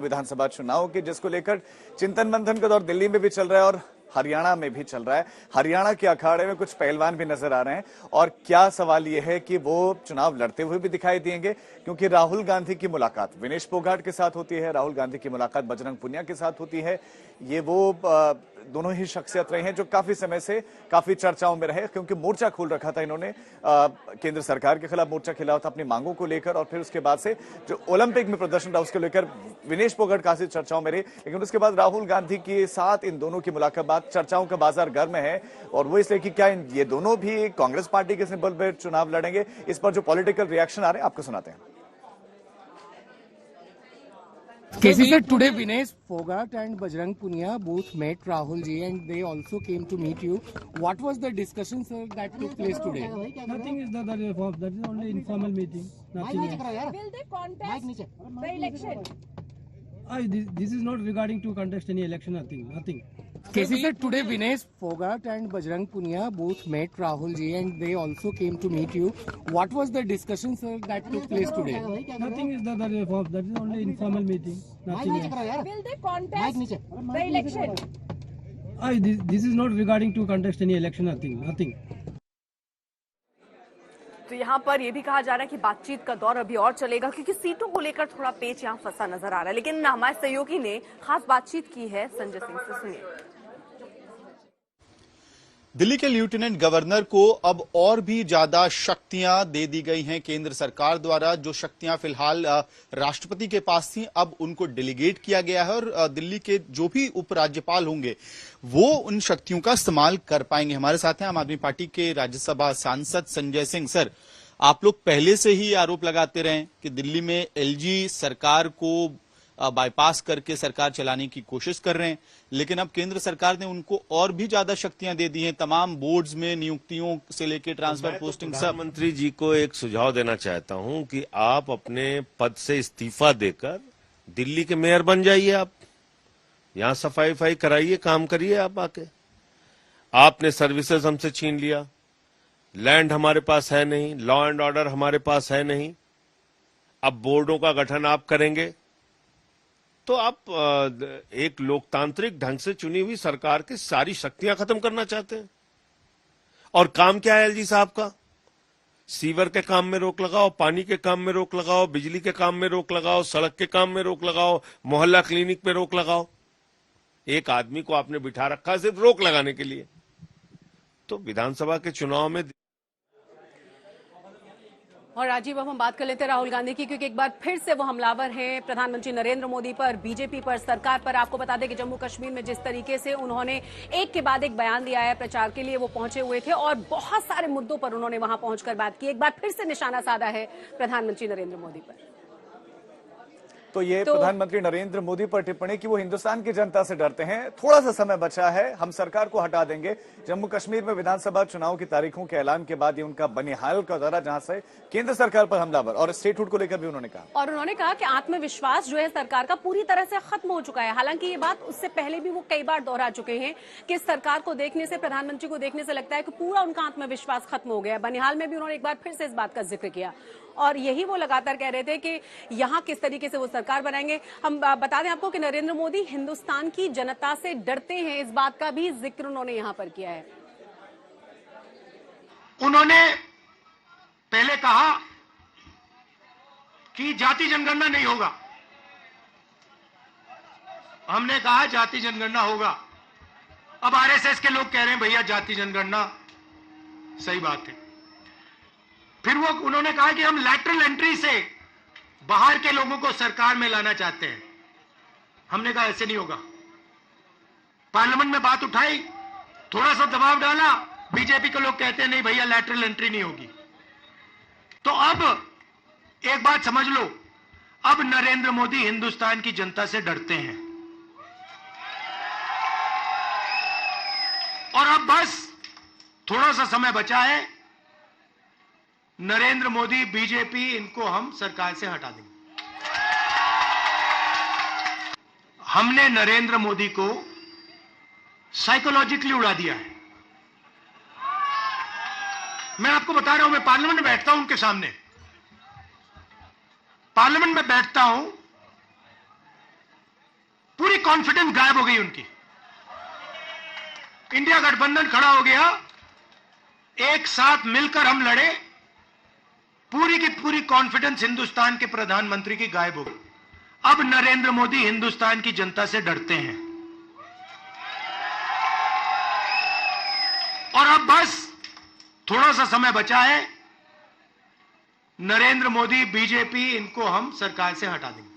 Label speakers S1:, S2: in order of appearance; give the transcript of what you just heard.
S1: विधानसभा चुनाव के जिसको लेकर चिंतन मंथन का दौर दिल्ली में भी चल रहा है और हरियाणा में भी चल रहा है। हरियाणा के अखाड़े में कुछ पहलवान भी नजर आ रहे हैं और क्या सवाल यह है कि वो चुनाव लड़ते हुए भी दिखाई देंगे, क्योंकि राहुल गांधी की मुलाकात विनेश फोगाट के साथ होती है, राहुल गांधी की मुलाकात बजरंग पुनिया के साथ होती है। ये वो दोनों ही शख्सियत रहे हैं जो काफी समय से काफी चर्चाओं में रहे, क्योंकि मोर्चा खोल रखा था इन्होंने, केंद्र सरकार के खिलाफ मोर्चा खेला था अपनी मांगों को लेकर, और फिर उसके बाद से जो ओलंपिक में प्रदर्शन था उसको लेकर विनेश फोगाट काफी चर्चाओं में रहे। लेकिन उसके बाद राहुल गांधी के साथ इन दोनों की मुलाकात, चर्चाओं का बाजार गर्म है, और वो इसलिए कि क्या ये दोनों भी कांग्रेस पार्टी के सिंबल पर चुनाव लड़ेंगे। इस पर जो पॉलिटिकल रिएक्शन आ रहे हैं आपको सुनाते हैं।
S2: KC sir, today Vinesh Fogart and Bajrang Punia both met Rahul ji and they also came to meet you. What was the discussion, sir, that took place today?
S3: Nothing is that is only informal meeting. Nothing else.
S4: Will they contest the election?
S3: This is not regarding to contest any election. Nothing.
S2: KC sir, today Vinesh Fogart and Bajrang Punia both met Rahul ji and they also came to meet you. What was the discussion, sir, that took place today?
S3: Nothing is that is only informal meeting. Nothing else.
S4: Will they contest the election?
S3: This is not regarding to contest any election. Nothing.
S5: तो यहाँ पर यह भी कहा जा रहा है कि बातचीत का दौर अभी और चलेगा, क्योंकि सीटों को लेकर थोड़ा पेच यहाँ फंसा नजर आ रहा है। लेकिन हमारे सहयोगी ने खास बातचीत की है संजय सिंह से, सुनिए।
S6: दिल्ली के लेफ्टिनेंट गवर्नर को अब और भी ज्यादा शक्तियां दे दी गई हैं केंद्र सरकार द्वारा। जो शक्तियां फिलहाल राष्ट्रपति के पास थी, अब उनको डेलीगेट किया गया है और दिल्ली के जो भी उपराज्यपाल होंगे वो उन शक्तियों का इस्तेमाल कर पाएंगे। हमारे साथ हैं आम आदमी पार्टी के राज्यसभा सांसद संजय सिंह। सर, आप लोग पहले से ही आरोप लगाते रहे कि दिल्ली में एलजी सरकार को बाईपास करके सरकार चलाने की कोशिश कर रहे हैं, लेकिन अब केंद्र सरकार ने उनको और भी ज्यादा शक्तियां दे दी हैं, तमाम बोर्ड्स में नियुक्तियों से लेकर ट्रांसफर पोस्टिंग।
S7: प्रधानमंत्री जी को एक सुझाव देना चाहता हूं कि आप अपने पद से इस्तीफा देकर दिल्ली के मेयर बन जाइए। आप यहां सफाई कराइए, काम करिए। आप आके आपने सर्विसेज हमसे छीन लिया, लैंड हमारे पास है नहीं, लॉ एंड ऑर्डर हमारे पास है नहीं। अब बोर्डों का गठन आप करेंगे तो आप एक लोकतांत्रिक ढंग से चुनी हुई सरकार की सारी शक्तियां खत्म करना चाहते हैं। और काम क्या है एलजी साहब का? सीवर के काम में रोक लगाओ, पानी के काम में रोक लगाओ, बिजली के काम में रोक लगाओ, सड़क के काम में रोक लगाओ, मोहल्ला क्लिनिक पे रोक लगाओ। एक आदमी को आपने बिठा रखा सिर्फ रोक लगाने के लिए। तो विधानसभा के चुनाव में
S5: और राजीव, अब हम बात कर लेते हैं राहुल गांधी की, क्योंकि एक बार फिर से वो हमलावर हैं प्रधानमंत्री नरेंद्र मोदी पर, बीजेपी पर, सरकार पर। आपको बता दें कि जम्मू कश्मीर में जिस तरीके से उन्होंने एक के बाद एक बयान दिया है, प्रचार के लिए वो पहुंचे हुए थे और बहुत सारे मुद्दों पर उन्होंने वहां पहुंचकर बात की। एक बार फिर से निशाना साधा है प्रधानमंत्री नरेंद्र मोदी पर।
S1: तो ये प्रधानमंत्री नरेंद्र मोदी पर टिप्पणी कि वो हिंदुस्तान की जनता से डरते हैं, थोड़ा सा समय बचा है, हम सरकार को हटा देंगे। जम्मू कश्मीर में विधानसभा चुनाव की तारीखों के ऐलान के बाद ये उनका बनिहाल का दौरा, जहां से केंद्र सरकार पर हमलावर और स्टेटहुड को लेकर भी उन्होंने कहा,
S5: और उन्होंने कहा कि आत्मविश्वास जो है सरकार का पूरी तरह से खत्म हो चुका है। हालांकि ये बात उससे पहले भी वो कई बार दोहरा चुके हैं कि सरकार को देखने से, प्रधानमंत्री को देखने से लगता है कि पूरा उनका आत्मविश्वास खत्म हो गया। बनिहाल में भी उन्होंने एक बार फिर से इस बात का जिक्र किया और यही वो लगातार कह रहे थे कि यहां किस तरीके से वो सरकार बनाएंगे। हम बता दें आपको कि नरेंद्र मोदी हिंदुस्तान की जनता से डरते हैं, इस बात का भी जिक्र उन्होंने यहां पर किया है।
S8: उन्होंने पहले कहा कि जाति जनगणना नहीं होगा, हमने कहा जाति जनगणना होगा। अब आरएसएस के लोग कह रहे हैं भैया जाति जनगणना सही बात है। फिर वो उन्होंने कहा कि हम लैटरल एंट्री से बाहर के लोगों को सरकार में लाना चाहते हैं। हमने कहा ऐसे नहीं होगा। पार्लियामेंट में बात उठाई, थोड़ा सा दबाव डाला, बीजेपी के लोग कहते हैं नहीं भैया लैटरल एंट्री नहीं होगी। तो अब एक बात समझ लो, अब नरेंद्र मोदी हिंदुस्तान की जनता से डरते हैं और अब बस थोड़ा सा समय बचा है। नरेंद्र मोदी, बीजेपी, इनको हम सरकार से हटा देंगे। हमने नरेंद्र मोदी को साइकोलॉजिकली उड़ा दिया है। मैं आपको बता रहा हूं, मैं पार्लियामेंट में बैठता हूं, उनके सामने पार्लियामेंट में बैठता हूं कॉन्फिडेंस गायब हो गई उनकी। इंडिया गठबंधन खड़ा हो गया, एक साथ मिलकर हम लड़े, पूरी की पूरी कॉन्फिडेंस हिंदुस्तान के प्रधानमंत्री की गायब हो गई। अब नरेंद्र मोदी हिंदुस्तान की जनता से डरते हैं और अब बस थोड़ा सा समय बचा है, नरेंद्र मोदी, बीजेपी, इनको हम सरकार से हटा देंगे।